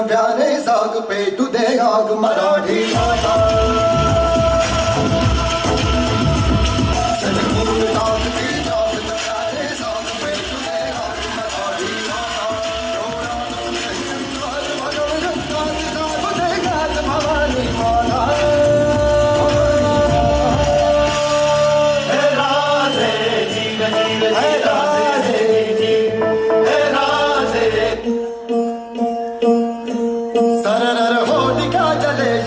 प्यारे साग पेटू दे आग मराठी भाषा सनपूर ताकती जागत प्यारे साग पेटू दे आग मराठी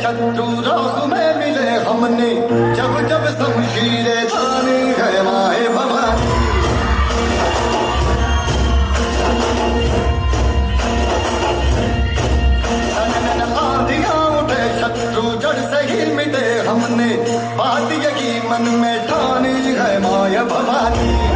शत्रु राह में मिले हमने जब जब शमशीरें तानी है माए भवानी आंधियां उठे शत्रु जड़ से ही मिटे हमने बात यही मन में ठानी है माए भवानी